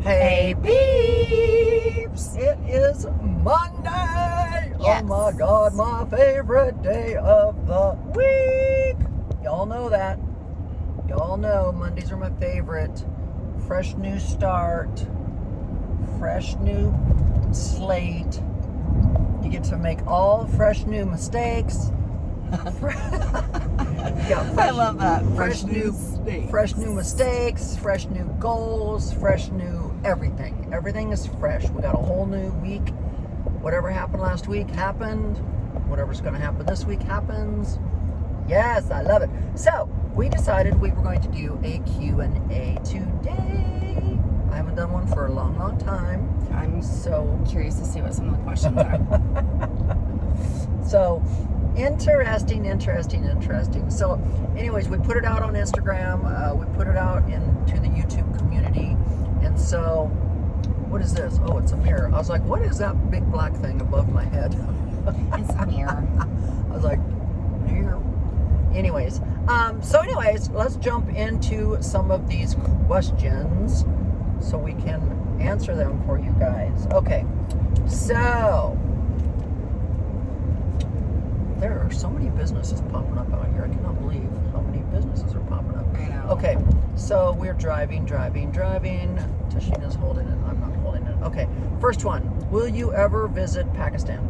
Hey peeps! It is Monday! Yes. Oh my God, my favorite day of the week! Y'all know that. Y'all know Mondays are my favorite. Fresh new start. Fresh new slate. You get to make all fresh new mistakes. I love that. Fresh new mistakes, fresh new goals, fresh new everything. Everything is fresh. We got a whole new week. Whatever happened last week happened. Whatever's going to happen this week happens. Yes, I love it. So, we decided we were going to do a Q&A today. I haven't done one for a long, long time. I'm so curious to see what some of the questions are. So, interesting. So, anyways, we put it out on Instagram. We put it out into the YouTube community. And so, what is this? Oh, it's a mirror. I was like, what is that big black thing above my head? It's a mirror. I was like, mirror. Anyways, let's jump into some of these questions so we can answer them for you guys. Okay, so there are so many businesses popping up out here. I cannot believe how many businesses are popping up. I know. Okay, so we're driving. Tashina's holding it. I'm not holding it. Okay, first one. Will you ever visit Pakistan?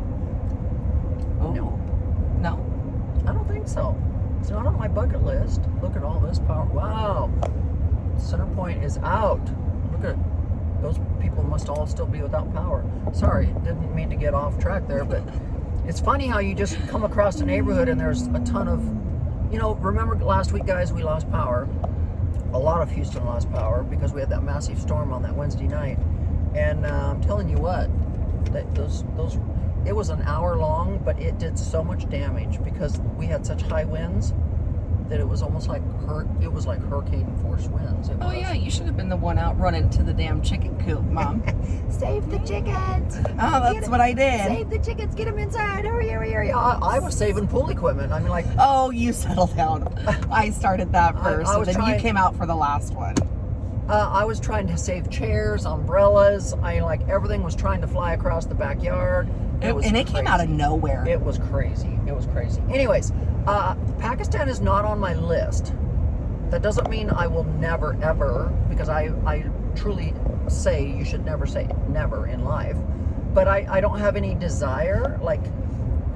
Oh. No. I don't think so. It's not on my bucket list. Look at all this power. Wow. Center point is out. Look at those people must all still be without power. Sorry, didn't mean to get off track there, but it's funny how you just come across a neighborhood and there's a ton of, remember last week, guys, we lost power. A lot of Houston lost power because we had that massive storm on that Wednesday night. And I'm telling you what, it was an hour long, but it did so much damage because we had such high winds that it was almost like hurricane force winds. Oh yeah, you should have been the one out running to the damn chicken coop, Mom. Save the chickens! Oh, that's what I did. Save the chickens! Get them inside! Hurry! I was saving pool equipment. I mean, like. Oh, you settle down. I started that first, I was and then trying, you came out for the last one. I was trying to save chairs, umbrellas. Everything was trying to fly across the backyard. It came out of nowhere. It was crazy. Anyways, Pakistan is not on my list. That doesn't mean I will never, ever, because I truly say you should never say never in life. But I don't have any desire.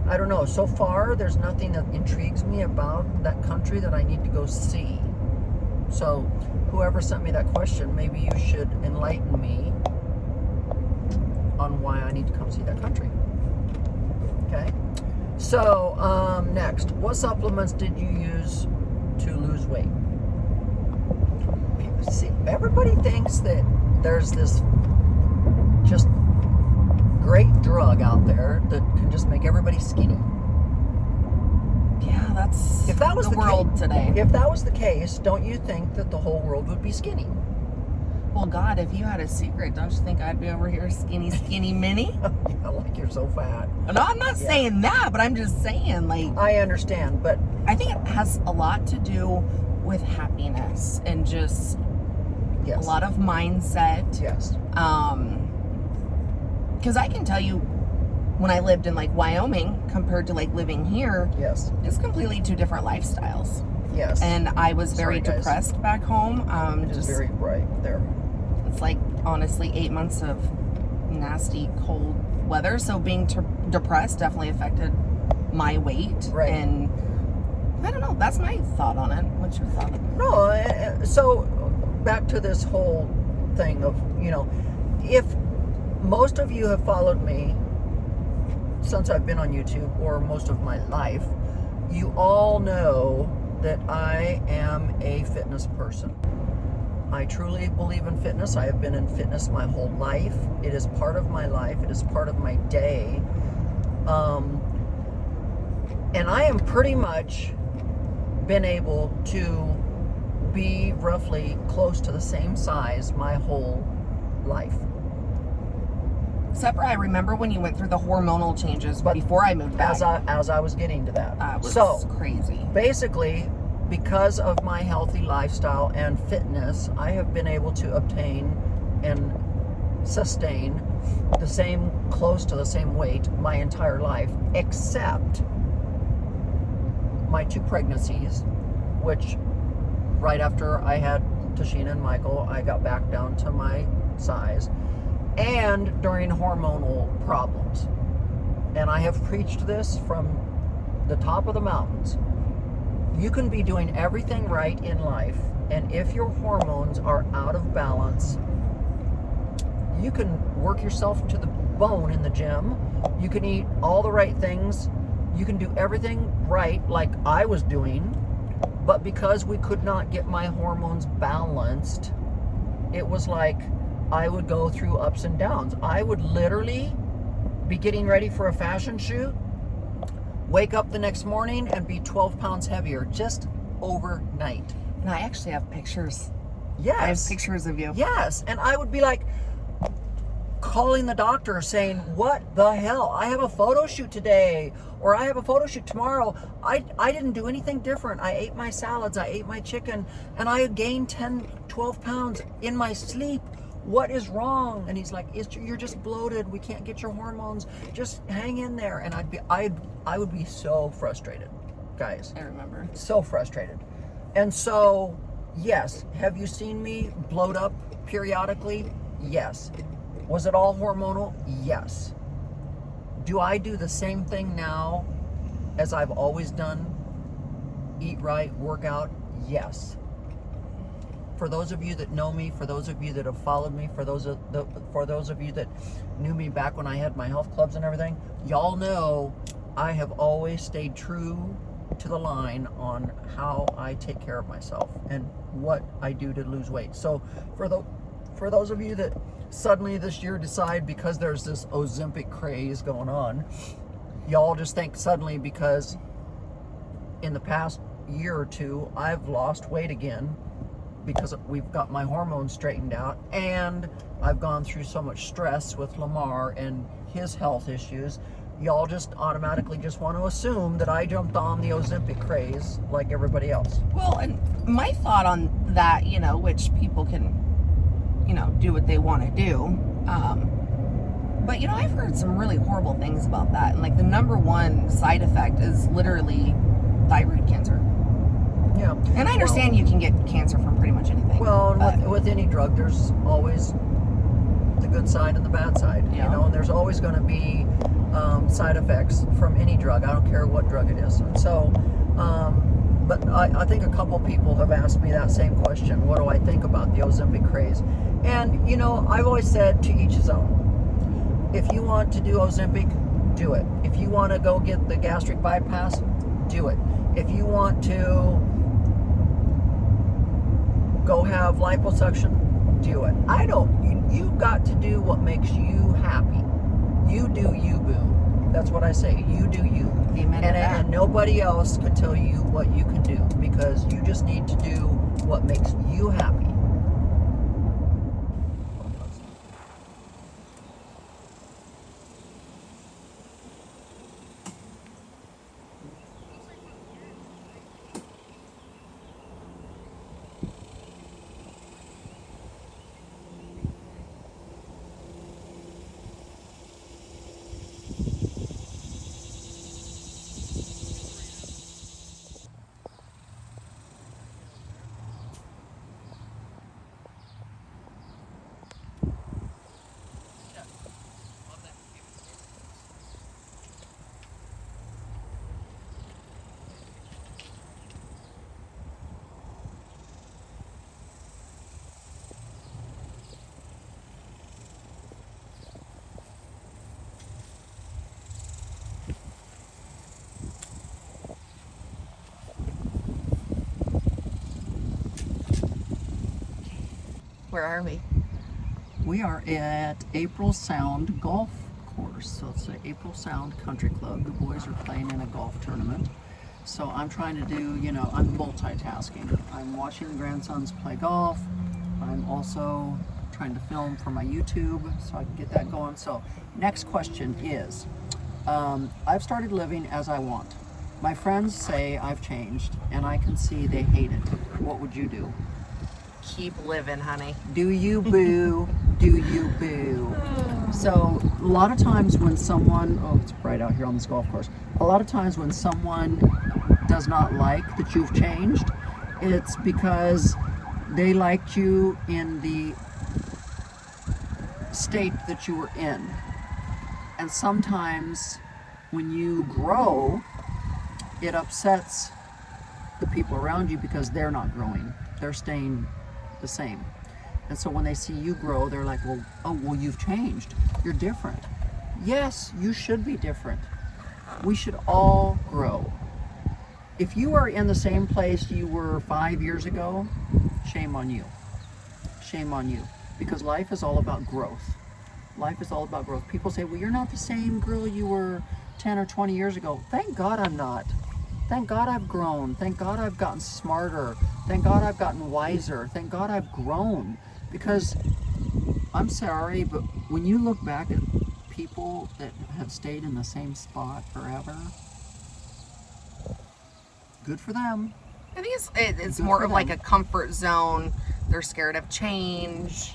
I don't know. So far, there's nothing that intrigues me about that country that I need to go see. So, whoever sent me that question, maybe you should enlighten me on why I need to come see that country. Okay? So, next. What supplements did you use to lose weight? See, everybody thinks that there's this just great drug out there that can just make everybody skinny. Yeah, that's the world today. If that was the case, don't you think that the whole world would be skinny? Well, God, if you had a secret, don't you think I'd be over here skinny mini? Yeah, like you're so fat. No, I'm not saying that, but I'm just saying, I understand, but I think it has a lot to do with happiness and just a lot of mindset. Yes. Because I can tell you, when I lived in Wyoming compared to living here, yes, it's completely two different lifestyles. Yes. And I was very depressed back home. It is very bright there. It's honestly 8 months of nasty cold weather. So being depressed definitely affected my weight. Right. And I don't know. That's my thought on it. What's your thought on it? No, so back to this whole thing of, if most of you have followed me since I've been on YouTube, or most of my life, you all know that I am a fitness person. I truly believe in fitness. I have been in fitness my whole life. It is part of my life. It is part of my day. And I am pretty much been able to be roughly close to the same size my whole life. Except for I remember when you went through the hormonal changes before I moved back. As I was getting to that. It was crazy. Basically, because of my healthy lifestyle and fitness, I have been able to obtain and sustain close to the same weight my entire life, except my 2 pregnancies, which right after I had Tashina and Michael, I got back down to my size, and during hormonal problems. And I have preached this from the top of the mountains. You can be doing everything right in life, and if your hormones are out of balance, you can work yourself to the bone in the gym. You can eat all the right things. You can do everything right like I was doing, but because we could not get my hormones balanced, it was like I would go through ups and downs. I would literally be getting ready for a fashion shoot, wake up the next morning and be 12 pounds heavier just overnight. And I actually have pictures. Yes. I have pictures of you. Yes. And I would be like calling the doctor saying, what the hell? I have a photo shoot today, or I have a photo shoot tomorrow. I didn't do anything different. I ate my salads, I ate my chicken, and I gained 10, 12 pounds in my sleep. What is wrong? And he's like, you're just bloated. We can't get your hormones. Just hang in there. And I would be so frustrated, guys. I remember. So frustrated. And so, yes, have you seen me bloat up periodically? Yes. Was it all hormonal? Yes. Do I do the same thing now as I've always done? Eat right, work out? Yes. For those of you that know me, for those of you that have followed me, for those of you that knew me back when I had my health clubs and everything, y'all know I have always stayed true to the line on how I take care of myself and what I do to lose weight. So for those of you that suddenly this year decide, because there's this Ozempic craze going on, y'all just think suddenly because in the past year or two I've lost weight again because we've got my hormones straightened out, and I've gone through so much stress with Lamar and his health issues, y'all just automatically just want to assume that I jumped on the Ozempic craze like everybody else. Well, and my thought on that, which people can, do what they want to do. But, I've heard some really horrible things about that. And, the number one side effect is literally thyroid cancer. Yeah. And I understand you can get cancer from pretty much anything. Well, with any drug, there's always the good side and the bad side, and there's always going to be side effects from any drug. I don't care what drug it is. And so, but I think a couple people have asked me that same question. What do I think about the Ozempic craze? And, I've always said to each his own. If you want to do Ozempic, do it. If you want to go get the gastric bypass, do it. If you want to go have liposuction, do it. You got to do what makes you happy. You do you, boo. That's what I say. You do you. Amen to that. And nobody else can tell you what you can do, because you just need to do what makes you happy. Where are we? We are at April Sound Golf Course. So it's the April Sound Country Club. The boys are playing in a golf tournament. So I'm trying to do, I'm multitasking. I'm watching the grandsons play golf. I'm also trying to film for my YouTube so I can get that going. So next question is, I've started living as I want. My friends say I've changed, and I can see they hate it. What would you do? keep living, honey. Do you, boo? Do you, boo? So a lot of times when someone, oh, it's bright out here on this golf course. A lot of times when someone does not like that you've changed, it's because they liked you in the state that you were in. And sometimes when you grow, it upsets the people around you because they're not growing. They're staying the same. And so when they see you grow, they're like, well, oh, well, you've changed. You're different. Yes, you should be different. We should all grow. If you are in the same place you were 5 years ago, shame on you. Shame on you. Because life is all about growth. Life is all about growth. People say, well, you're not the same girl you were 10 or 20 years ago. Thank God I'm not. Thank God I've grown. Thank God I've gotten smarter. Thank God I've gotten wiser. Thank God I've grown. Because I'm sorry, but when you look back at people that have stayed in the same spot forever, good for them. I think it's more of like a comfort zone. They're scared of change.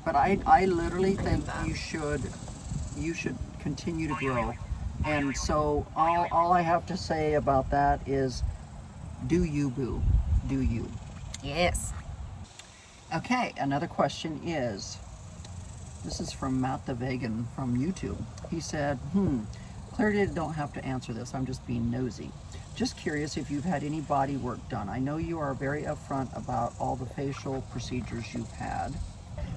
But I literally think you should continue to grow. And so all I have to say about that is, do you, boo? Do you? Yes. Okay, another question is, this is from Matt the Vegan from YouTube. He said, clearly don't have to answer this, I'm just being nosy. Just curious if you've had any body work done. I know you are very upfront about all the facial procedures you've had.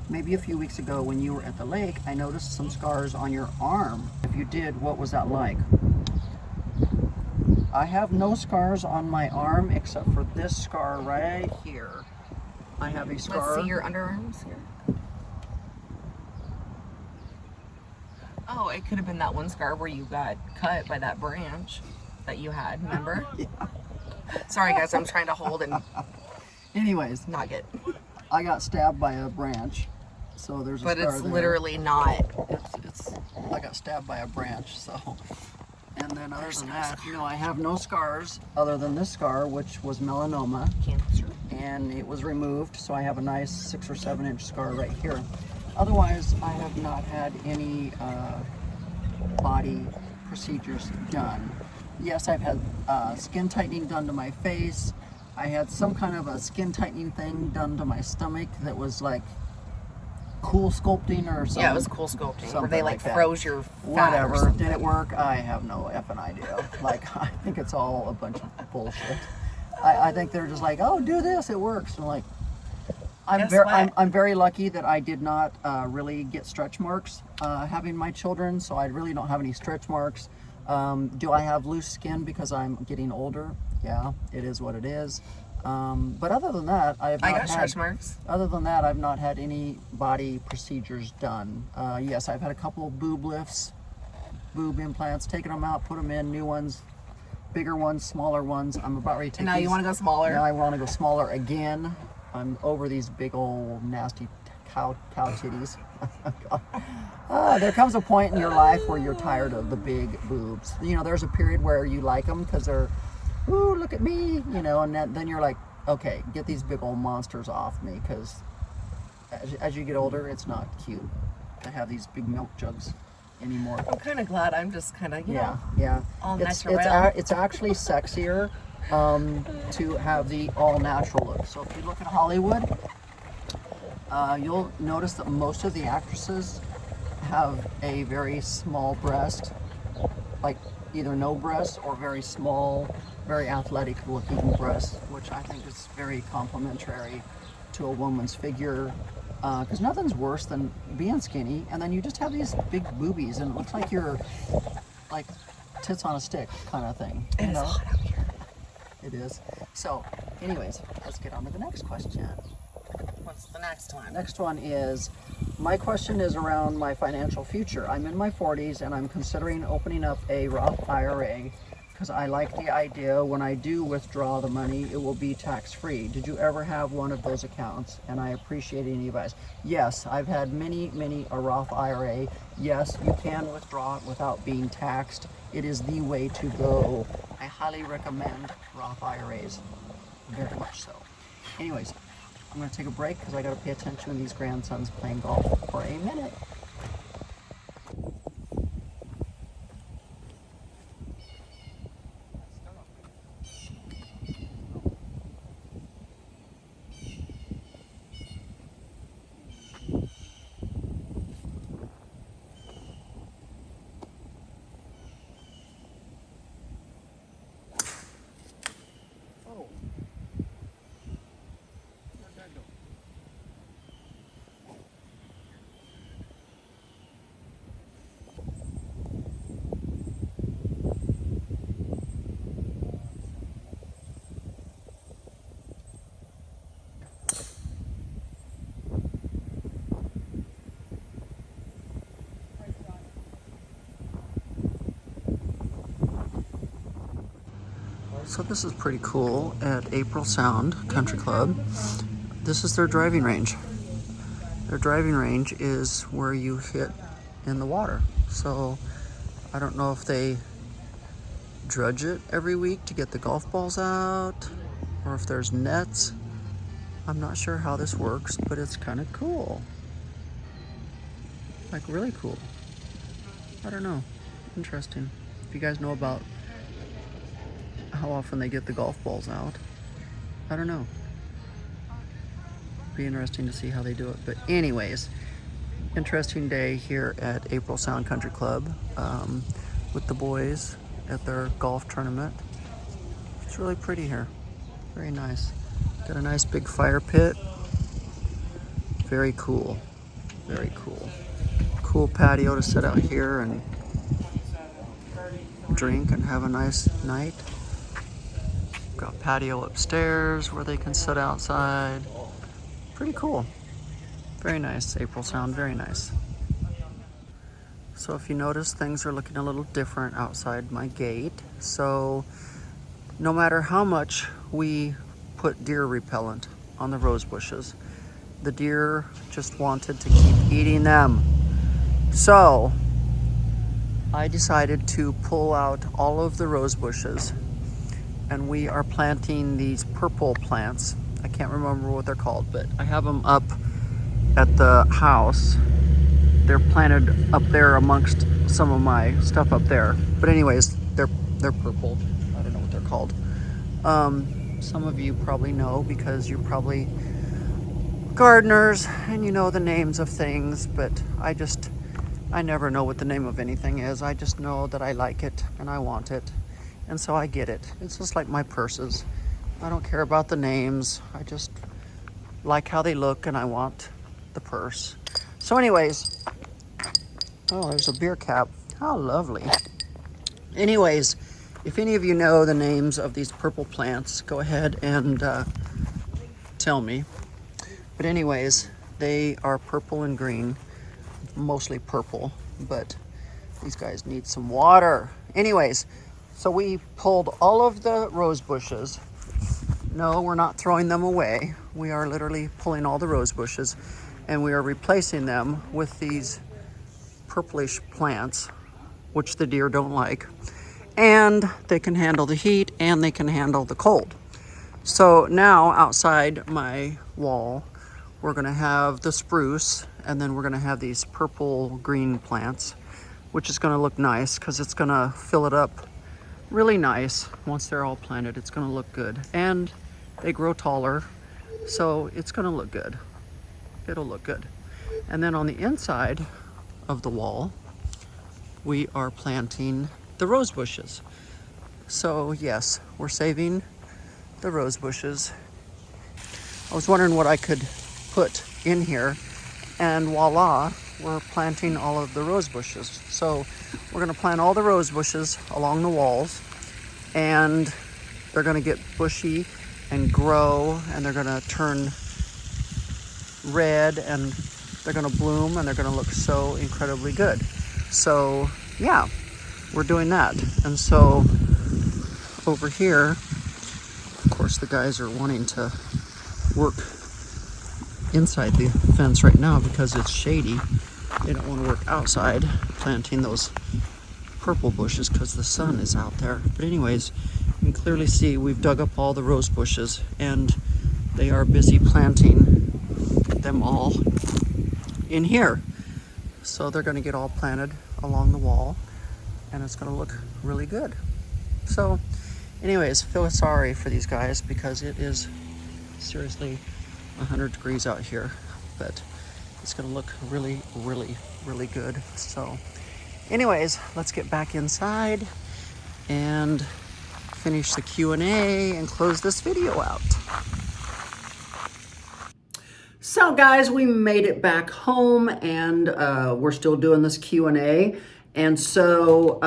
Maybe a few weeks ago when you were at the lake, I noticed some scars on your arm. If you did, what was that like? I have no scars on my arm except for this scar right here. I have a scar. Let's see your underarms here. Oh, it could have been that one scar where you got cut by that branch that you had, remember? Yeah. Sorry guys, I'm trying to hold and anyways, not get. I got stabbed by a branch, so there's a but scar it's there. Literally not. It's I got stabbed by a branch, so. And then other than that, no, I have no scars other than this scar, which was melanoma. Cancer. And it was removed, so I have a nice 6 or 7 inch scar right here. Otherwise, I have not had any body procedures done. Yes, I've had skin tightening done to my face. I had some kind of a skin tightening thing done to my stomach that was like cool sculpting or something. Yeah, it was cool sculpting where they like froze your fat. Whatever. Did it work? I have no effing idea. Like, I think it's all a bunch of bullshit. I think they're just like, oh, do this, it works. And like, I'm very lucky that I did not really get stretch marks having my children, so I really don't have any stretch marks. Do I have loose skin because I'm getting older? Yeah, it is what it is. But other than that, I got stretch marks. Other than that, I've not had any body procedures done. Yes, I've had a couple of boob lifts, boob implants, taken them out, put them in, new ones, bigger ones, smaller ones. I'm about ready to take And now you want to go smaller? Now I want to go smaller again. I'm over these big old nasty cow titties. There comes a point in your life where you're tired of the big boobs. You know, there's a period where you like them because they're, ooh, look at me, you know, and then you're like, okay, get these big old monsters off me, because as you get older, it's not cute to have these big milk jugs anymore. I'm kind of glad I'm just kind of, yeah, all it's natural. it's actually sexier to have the all natural look. So if you look at Hollywood, you'll notice that most of the actresses have a very small breast, like either no breast or very small, very athletic looking breasts, which I think is very complimentary to a woman's figure, because nothing's worse than being skinny and then you just have these big boobies and it looks like you're like tits on a stick kind of thing. It is hot out here. It is. So anyways, let's get on to the next question. What's the next one? Next one is, my question is around my financial future. I'm in my 40s and I'm considering opening up a Roth IRA because I like the idea when I do withdraw the money, it will be tax-free. Did you ever have one of those accounts? And I appreciate any advice. Yes, I've had many a Roth IRA. Yes, you can withdraw it without being taxed. It is the way to go. I highly recommend Roth IRAs, very much so. Anyways, I'm going to take a break because I got to pay attention to these grandsons playing golf for a minute. So this is pretty cool at April Sound Country Club. This is their driving range. Their driving range is where you hit in the water. So I don't know if they dredge it every week to get the golf balls out or if there's nets. I'm not sure how this works, but it's kind of cool. Like really cool. I don't know. Interesting. If you guys know about how often they get the golf balls out, I don't know. Be interesting to see how they do it. But anyways, interesting day here at April Sound Country Club with the boys at their golf tournament. It's really pretty here. Very nice. Got a nice big fire pit. Very cool. Very cool. Cool patio to sit out here and drink and have a nice night. Got patio upstairs where they can sit outside. Pretty cool. Very nice, April Sound, very nice. So if you notice, things are looking a little different outside my gate. So no matter how much we put deer repellent on the rose bushes, the deer just wanted to keep eating them. So I decided to pull out all of the rose bushes, and we are planting these purple plants. I can't remember what they're called, but I have them up at the house. They're planted up there amongst some of my stuff up there. But anyways, they're purple. I don't know what they're called. Some of you probably know because you're probably gardeners and you know the names of things, but I never know what the name of anything is. I just know that I like it and I want it. And so I get it. It's just like my purses. I don't care about the names. I just like how they look and I want the purse. So anyways, oh, there's a beer cap. How lovely. Anyways, if any of you know the names of these purple plants, go ahead and tell me. But anyways, they are purple and green, mostly purple, but these guys need some water. Anyways, so we pulled all of the rose bushes. No, we're not throwing them away. We are literally pulling all the rose bushes and we are replacing them with these purplish plants, which the deer don't like. And they can handle the heat and they can handle the cold. So now outside my wall, we're gonna have the spruce and then we're gonna have these purple green plants, which is gonna look nice because it's gonna fill it up really nice. Once they're all planted, it's gonna look good. And they grow taller, so it's gonna look good. It'll look good. And then on the inside of the wall, we are planting the rose bushes. So yes, we're saving the rose bushes. I was wondering what I could put in here, and voila, we're planting all of the rose bushes. So we're gonna plant all the rose bushes along the walls, and they're gonna get bushy and grow, and they're gonna turn red, and they're gonna bloom, and they're gonna look so incredibly good. So yeah, we're doing that. And so over here, of course, the guys are wanting to work inside the fence right now because it's shady. They don't want to work outside planting those purple bushes because the sun is out there. But anyways, you can clearly see we've dug up all the rose bushes, and They are busy planting them all in here. So they're gonna get all planted along the wall, and it's gonna look really good. So anyways, feel sorry for these guys because it is seriously 100 degrees out here, but it's gonna look really, really, really good. So anyways, let's get back inside and finish the Q&A and close this video out. So guys, we made it back home, and we're still doing this Q&A. And so,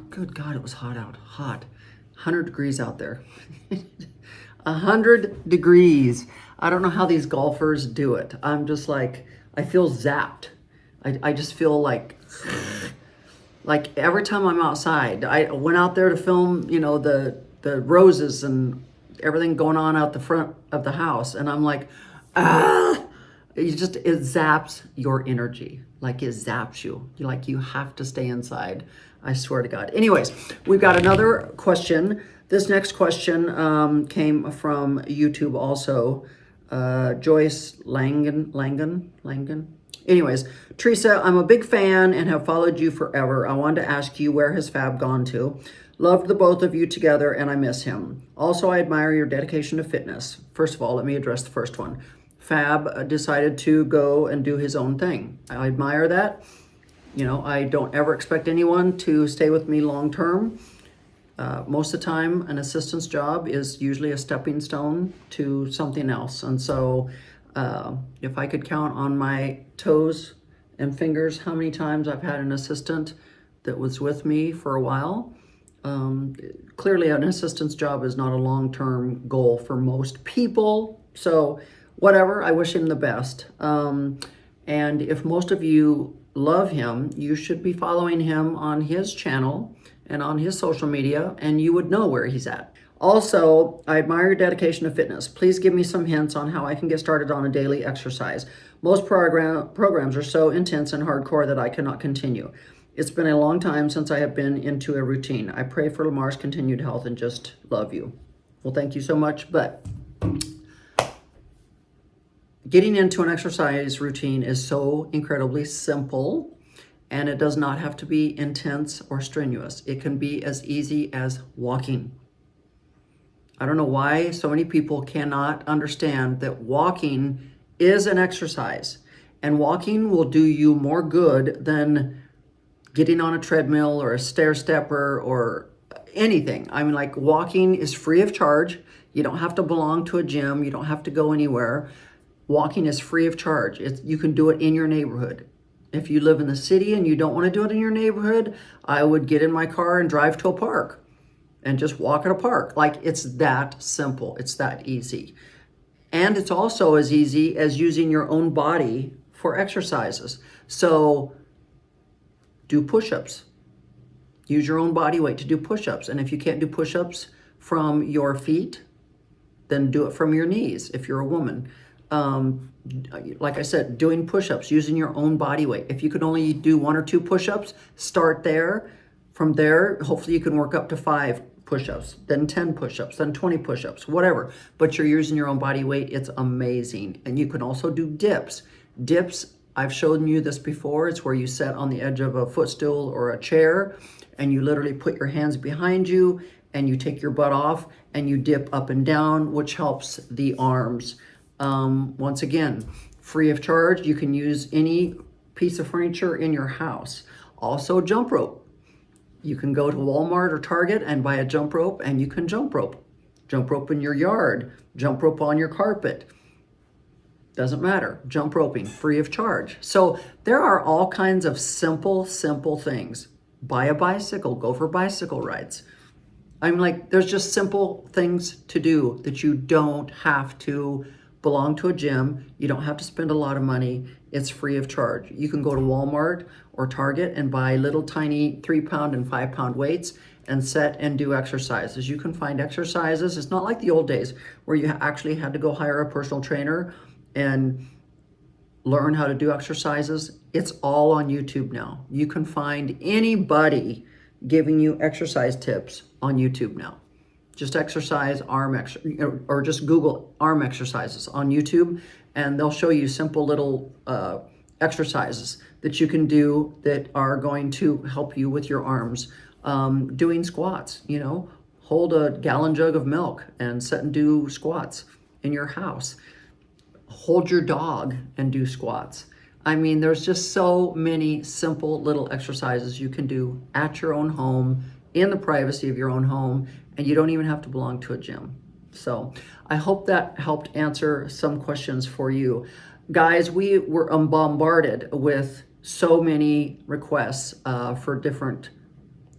good God, it was hot out, hot. 100 degrees out there. 100 degrees. I don't know how these golfers do it. I'm just like, I feel zapped. I just feel like every time I'm outside. I went out there to film, you know, the roses and everything going on out the front of the house, and I'm like, it zaps your energy. Like, it zaps you. You have to stay inside. I swear to God. Anyways, we've got another question. This next question came from YouTube also. Joyce Langan. Anyways, Teresa, I'm a big fan and have followed you forever. I wanted to ask you, where has Fab gone to? Loved the both of you together, and I miss him. Also, I admire your dedication to fitness. First of all, let me address the first one. Fab decided to go and do his own thing. I admire that. You know, I don't ever expect anyone to stay with me long term. Most of the time, an assistant's job is usually a stepping stone to something else. And so if I could count on my toes and fingers how many times I've had an assistant that was with me for a while, clearly an assistant's job is not a long-term goal for most people. So whatever, I wish him the best. And if most of you love him, you should be following him on his channel and on his social media, and you would know where he's at. Also, I admire your dedication to fitness. Please give me some hints on how I can get started on a daily exercise. Most programs are so intense and hardcore that I cannot continue. It's been a long time since I have been into a routine. I pray for Lamar's continued health and just love you. Well, thank you so much, but getting into an exercise routine is so incredibly simple, and it does not have to be intense or strenuous. It can be as easy as walking. I don't know why so many people cannot understand that walking is an exercise, and walking will do you more good than getting on a treadmill or a stair stepper or anything. I mean, like, walking is free of charge. You don't have to belong to a gym. You don't have to go anywhere. Walking is free of charge. You can do it in your neighborhood. If you live in the city and you don't want to do it in your neighborhood, I would get in my car and drive to a park and just walk at a park. Like, it's that simple. It's that easy. And it's also as easy as using your own body for exercises. So do push-ups. Use your own body weight to do push-ups. And if you can't do push-ups from your feet, then do it from your knees if you're a woman. Like I said, doing push-ups, using your own body weight. If you could only do 1 or 2 push-ups, start there. From there, hopefully you can work up to 5 push-ups, then 10 push-ups, then 20 push-ups, whatever. But you're using your own body weight. It's amazing. And you can also do dips. Dips, I've shown you this before. It's where you sit on the edge of a footstool or a chair, and you literally put your hands behind you, and you take your butt off, and you dip up and down, which helps the arms. Once again, free of charge. You can use any piece of furniture in your house. Also, jump rope. You can go to Walmart or Target and buy a jump rope, and you can jump rope. Jump rope in your yard, jump rope on your carpet. Doesn't matter. Jump roping, free of charge. So there are all kinds of simple things. Buy a bicycle, go for bicycle rides. I'm like, there's just simple things to do that you don't have to belong to a gym. You don't have to spend a lot of money. It's free of charge. You can go to Walmart or Target and buy little tiny 3-pound and 5-pound weights and set and do exercises. You can find exercises. It's not like the old days where you actually had to go hire a personal trainer and learn how to do exercises. It's all on YouTube now. You can find anybody giving you exercise tips on YouTube now. Just exercise arm or just Google arm exercises on YouTube, and they'll show you simple little exercises that you can do that are going to help you with your arms. Doing squats, you know, hold a gallon jug of milk and sit and do squats in your house. Hold your dog and do squats. I mean, there's just so many simple little exercises you can do at your own home, in the privacy of your own home, and you don't even have to belong to a gym. So I hope that helped answer some questions for you. Guys, we were bombarded with so many requests for different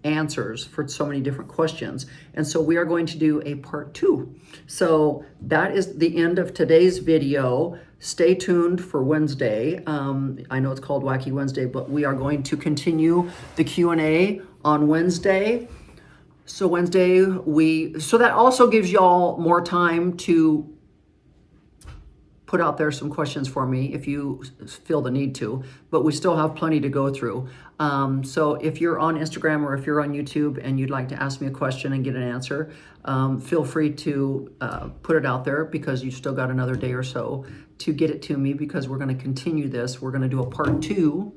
answers for so many different questions. And so we are going to do a part 2. So that is the end of today's video. Stay tuned for Wednesday. I know it's called Wacky Wednesday, but we are going to continue the Q&A on Wednesday. So so that also gives y'all more time to put out there some questions for me if you feel the need to, but we still have plenty to go through. So if you're on Instagram or if you're on YouTube and you'd like to ask me a question and get an answer, feel free to put it out there, because you still got another day or so to get it to me, because we're going to continue this. We're going to do a part 2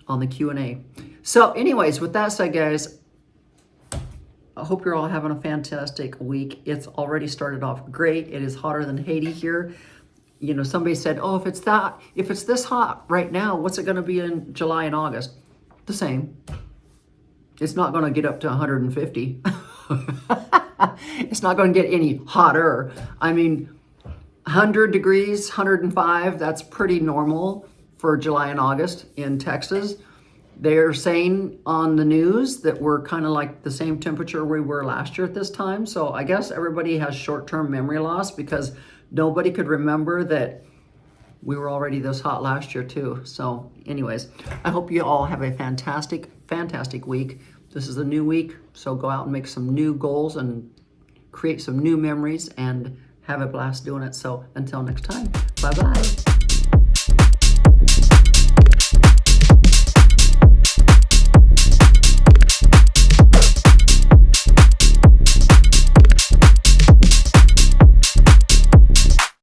on the Q&A. So anyways, with that said, guys, I hope you're all having a fantastic week. It's already started off great. It is hotter than Haiti here. You know, somebody said, oh, if it's this hot right now, what's it going to be in July and August? The same. It's not going to get up to 150. It's not going to get any hotter. I mean, 100 degrees, 105, that's pretty normal for July and August in Texas. They're saying on the news that we're kind of like the same temperature we were last year at this time. So I guess everybody has short-term memory loss, because nobody could remember that we were already this hot last year too. So anyways, I hope you all have a fantastic, fantastic week. This is a new week, so go out and make some new goals and create some new memories and have a blast doing it. So until next time, bye-bye.